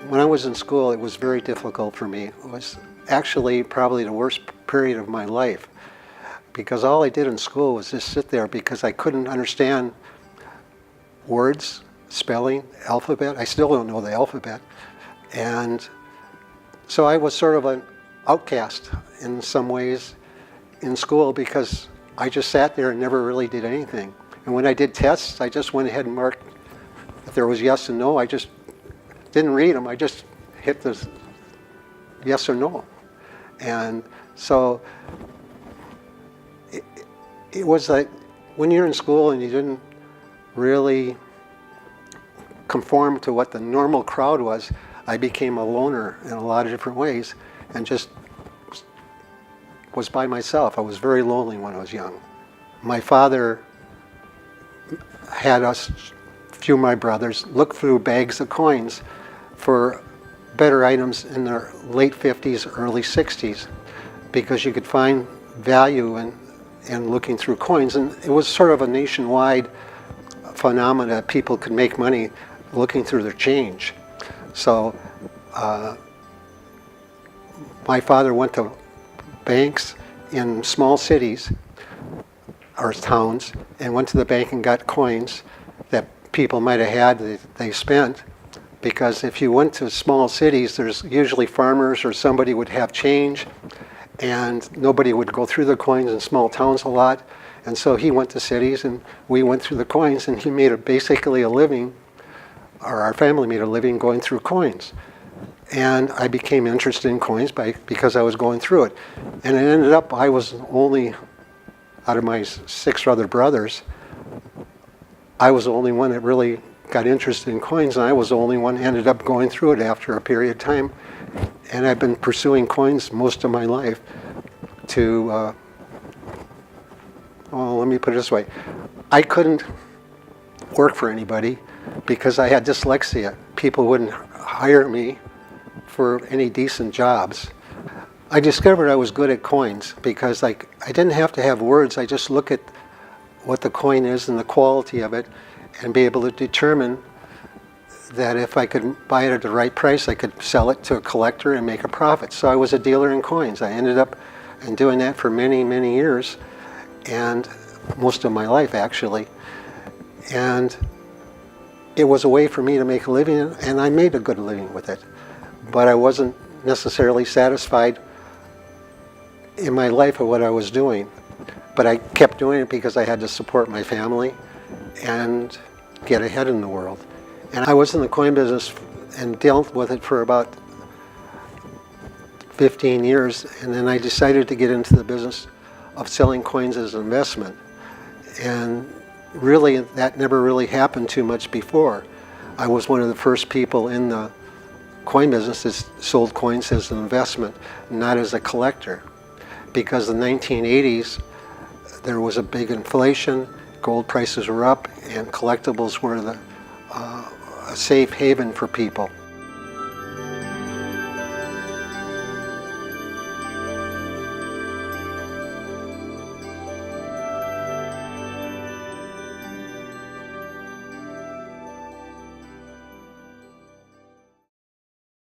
When I was in school, it was very difficult for me. It was actually probably the worst period of my life because all I did in school was just sit there because I couldn't understand words, spelling, alphabet. I still don't know the alphabet. And so I was sort of an outcast in some ways in school because I just sat there and never really did anything. And when I did tests, I just went ahead and marked if there was yes and no. I just didn't read them. I just hit the yes or no. And so it was like when you're in school and you didn't really conform to what the normal crowd was, I became a loner in a lot of different ways and just was by myself. I was very lonely when I was young. My father had us, a few of my brothers, look through bags of coins for better items in the late 50s, early 60s, because you could find value in looking through coins. And it was sort of a nationwide phenomena. People could make money looking through their change. So my father went to banks in small cities or towns and went to the bank and got coins that people might have had that they spent. Because if you went to small cities, there's usually farmers or somebody would have change and nobody would go through the coins in small towns a lot. And so he went to cities and we went through the coins and he made basically a living, or our family made a living going through coins. And I became interested in coins because I was going through it. And it ended up I was only, out of my 6 other brothers, I was the only one that really got interested in coins, and I was the only one who ended up going through it after a period of time. And I've been pursuing coins most of my life to, well, let me put it this way. I couldn't work for anybody because I had dyslexia. People wouldn't hire me for any decent jobs. I discovered I was good at coins because I didn't have to have words. I just look at what the coin is and the quality of it and be able to determine that if I could buy it at the right price, I could sell it to a collector and make a profit. So I was a dealer in coins. I ended up doing that for many, many years, and most of my life actually. And it was a way for me to make a living, and I made a good living with it. But I wasn't necessarily satisfied in my life of what I was doing. But I kept doing it because I had to support my family and get ahead in the world. And I was in the coin business and dealt with it for about 15 years, and then I decided to get into the business of selling coins as an investment. And really, that never really happened too much before. I was one of the first people in the coin business that sold coins as an investment, not as a collector. Because in the 1980s, there was a big inflation, gold prices were up, and collectibles were a safe haven for people.